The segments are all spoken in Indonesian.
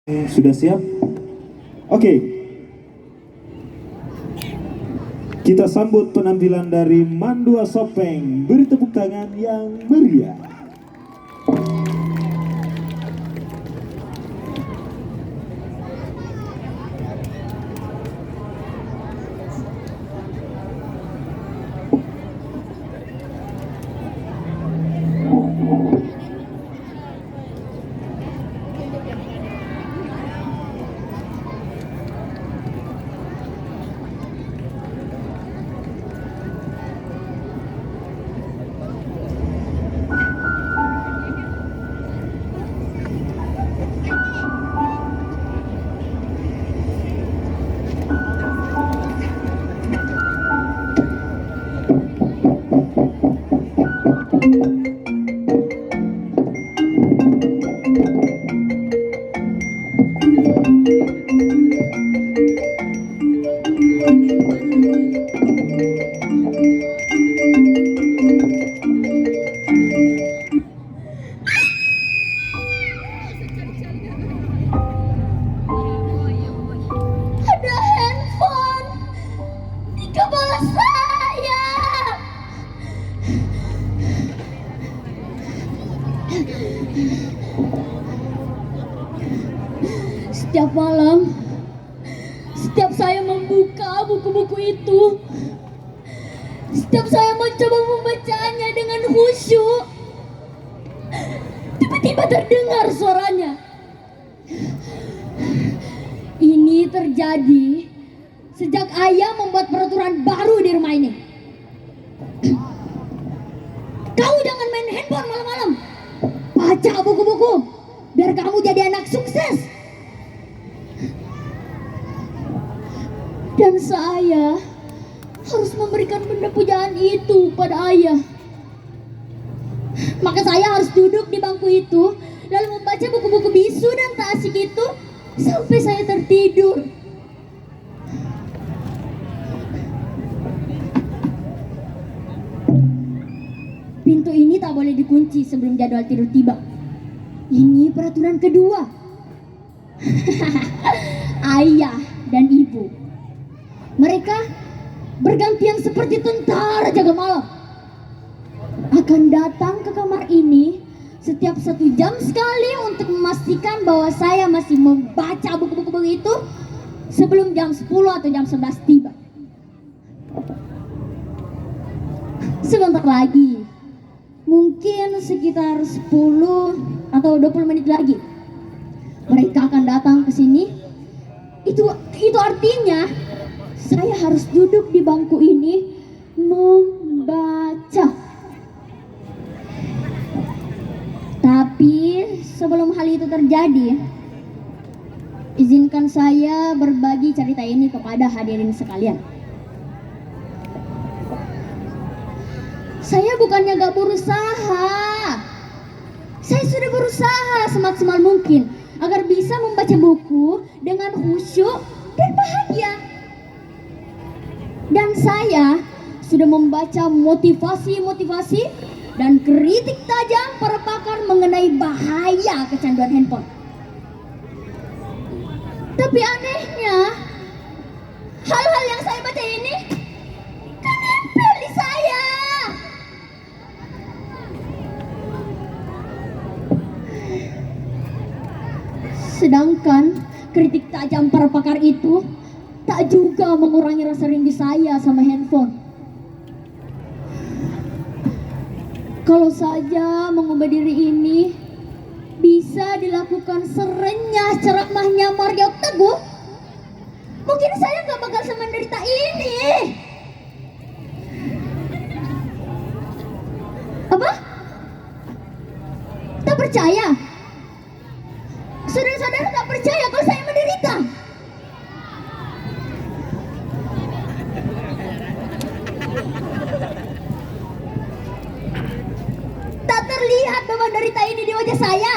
Sudah siap? Oke. Kita sambut penampilan dari Mandua Sopeng. Beri tepuk tangan yang meriah. Setiap malam, setiap saya membuka buku-buku itu, setiap saya mencoba membacanya dengan khusyuk, tiba-tiba terdengar suaranya. Ini terjadi sejak ayah membuat peraturan baru di rumah ini. Kau jangan main handphone malam-malam. Baca buku-buku, biar kamu jadi anak sukses. Dan saya harus memberikan benda pujaan itu pada ayah. Maka saya harus duduk di bangku itu, lalu membaca buku-buku bisu dan tak asik itu sampai saya tertidur. Pintu ini tak boleh dikunci sebelum jadwal tidur tiba. Ini peraturan kedua. Ayah dan ibu, mereka bergantian seperti tentara jaga malam. Akan datang ke kamar ini setiap 1 jam sekali untuk memastikan bahwa saya masih membaca buku-buku itu sebelum jam 10 atau jam 11 tiba. Sebentar lagi, mungkin sekitar 10 atau 20 menit lagi, mereka akan datang ke sini. Itu artinya saya harus duduk di bangku ini membaca. Tapi sebelum hal itu terjadi, izinkan saya berbagi cerita ini kepada hadirin sekalian. Saya bukannya gak berusaha. Saya sudah berusaha semaksimal mungkin agar bisa membaca buku dengan khusyuk dan bahagia. Dan saya sudah membaca motivasi dan kritik tajam para pakar mengenai bahaya kecanduan handphone. Tapi anehnya, hal-hal yang saya baca ini kan nempel di saya. Sedangkan kritik tajam para pakar itu tak juga mengurangi rasa rindu saya sama handphone. Kalau saja mengubah diri ini bisa dilakukan serenyah ceramahnya Mario Teguh, mungkin saya gak bakal semenderita ini. Apa? Tak percaya? Saudara-saudara tak percaya kalau saya menderita? Tak terlihat beban derita ini di wajah saya.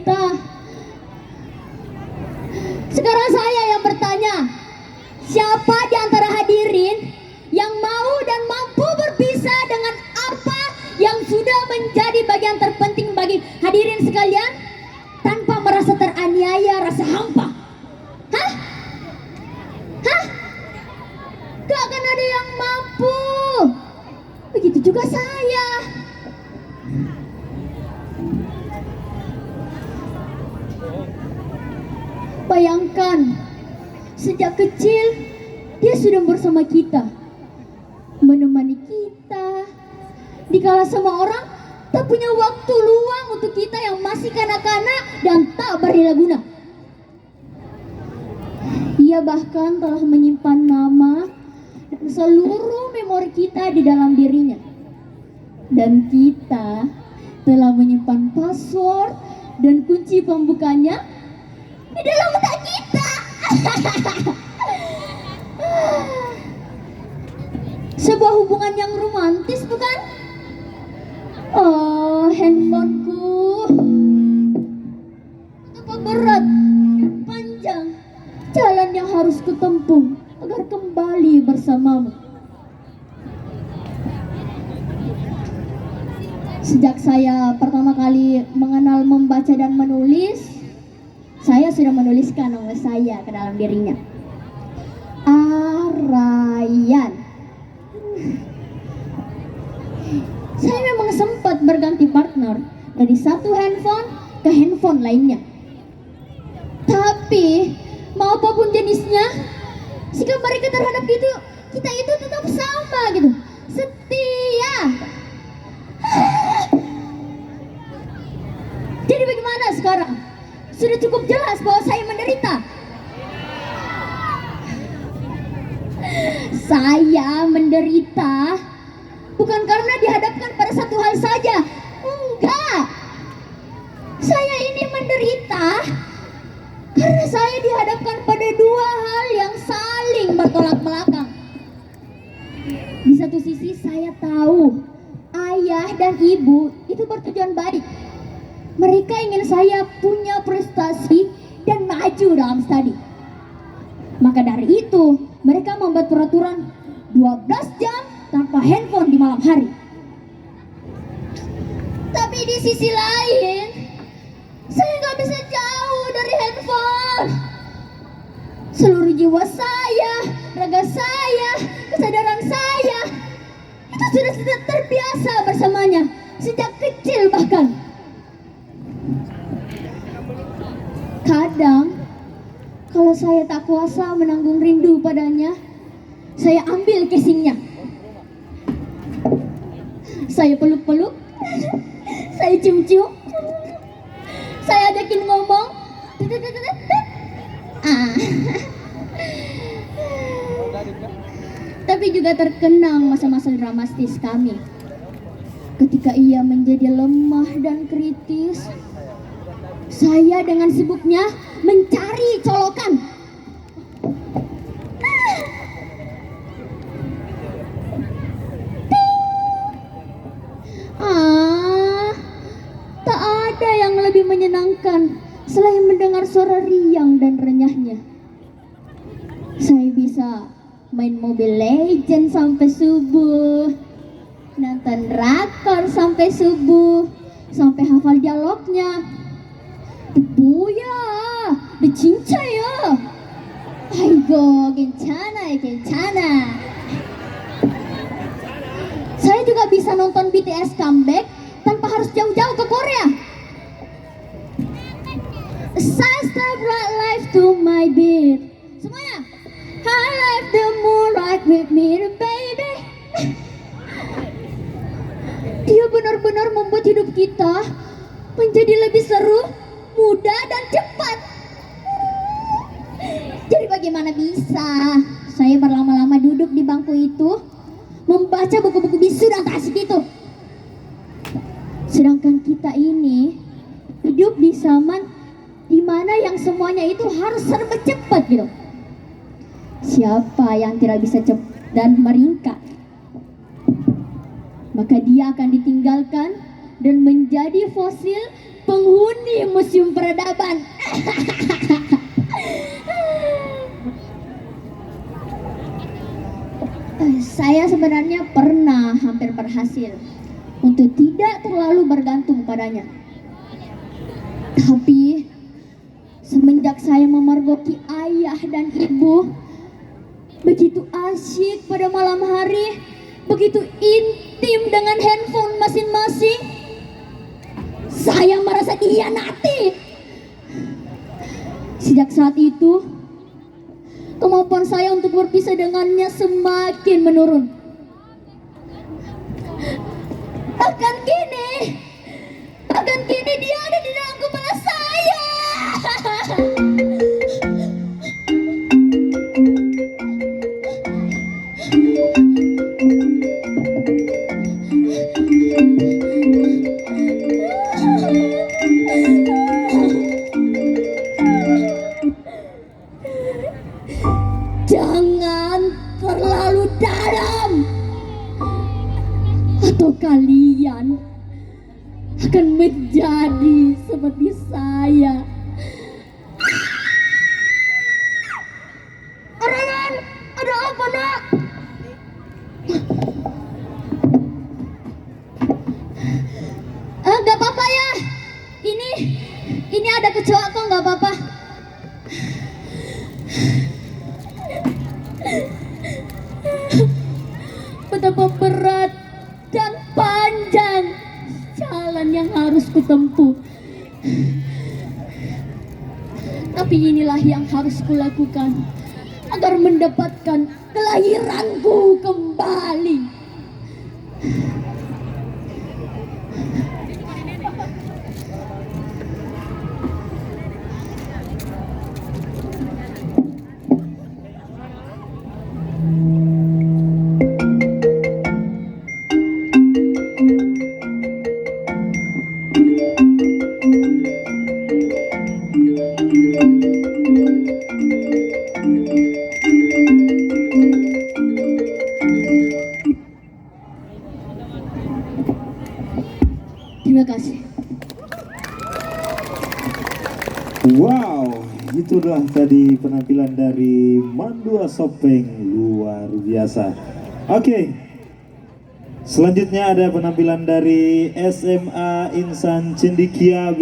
menderita. Sekarang saya yang bertanya, siapa di antara hadirin yang mau dan mampu berpisah dengan apa yang sudah menjadi bagian terpenting bagi hadirin sekalian tanpa merasa teraniaya, rasa hampa? Hah? Hah? Gak akan ada yang mampu. Begitu juga saya. Bayangkan, sejak kecil dia sudah bersama kita, menemani kita. Dikala semua orang tak punya waktu luang untuk kita yang masih kanak-kanak dan tak berdaya guna. Ia bahkan telah menyimpan nama dan seluruh memori kita di dalam dirinya. Dan kita telah menyimpan password dan kunci pembukanya di dalam otak kita. Sebuah hubungan yang romantis, bukan? Oh, handphoneku. Betapa berat, panjang jalan yang harus kutempuh agar kembali bersamamu. Sejak saya pertama kali mengenal membaca dan menulis, saya sudah menuliskan nama saya ke dalam dirinya. Arayan. Saya memang sempat berganti partner dari satu handphone ke handphone lainnya. Tapi mau apapun jenisnya, sikap mereka terhadap kita itu tetap sama gitu. Setia. Jadi bagaimana sekarang? Sudah cukup jelas bahwa saya menderita. Saya menderita bukan karena dihadapkan pada satu hal saja. Enggak. Saya ini menderita karena saya dihadapkan pada dua hal yang saling bertolak belakang. Di satu sisi saya tahu ayah dan ibu itu bertujuan baik. Mereka ingin saya punya prestasi dan maju dalam studi. Maka dari itu, mereka membuat peraturan 12 jam tanpa handphone di malam hari. Tapi di sisi lain, saya gak bisa jauh dari handphone. Seluruh jiwa saya, raga saya, kesadaran saya, itu sudah terbiasa bersamanya sejak kecil bahkan. Kadang, kalau saya tak kuasa menanggung rindu padanya, saya ambil casingnya. Saya peluk-peluk, saya cium-cium, saya ajakin ngomong. Tapi juga terkenang masa-masa dramatis kami. Ketika ia menjadi lemah dan kritis, saya dengan sibuknya mencari colokan. Tak ada yang lebih menyenangkan selain mendengar suara riang dan renyahnya. Saya bisa main Mobile Legends sampai subuh, nonton drakor sampai subuh, sampai hafal dialognya. 뭐야, 내 진짜야. 아이고, 괜찮아. Saya juga bisa nonton BTS comeback tanpa harus jauh-jauh ke Korea. I step right life to my beat. Semuanya. I left the moon right with me, baby. Dia benar-benar membuat hidup kita menjadi lebih seru, mudah dan cepat. Jadi bagaimana bisa saya berlama-lama duduk di bangku itu membaca buku-buku bisu dan tak asik itu? Sedangkan kita ini hidup di zaman dimana yang semuanya itu harus serba cepat gitu. Siapa yang tidak bisa cepat dan meringkat, maka dia akan ditinggalkan dan menjadi fosil penghuni Museum Peradaban. Saya sebenarnya pernah hampir berhasil untuk tidak terlalu bergantung padanya. Tapi semenjak saya memergoki ayah dan ibu, begitu asyik pada malam hari, begitu intim dengan handphone masing-masing, saya merasa dihianati. Sejak saat itu, kemampuan saya untuk berpisah dengannya semakin menurun. Bahkan kini dia ada di dalam kepala saya. Jangan terlalu dalam, atau kalian akan menjadi seperti saya. Arayan, ada apa nak? Gak apa-apa ya. Ini ada kecoa kok, gak apa-apa. Betapa berat dan panjang jalan yang harus kutempuh. Tapi inilah yang harus kulakukan agar mendapatkan kelahiranku kembali. Terima kasih. Wow, itulah tadi penampilan dari Mandua Sopeng, luar biasa. Oke, selanjutnya ada penampilan dari SMA Insan Cendekia B.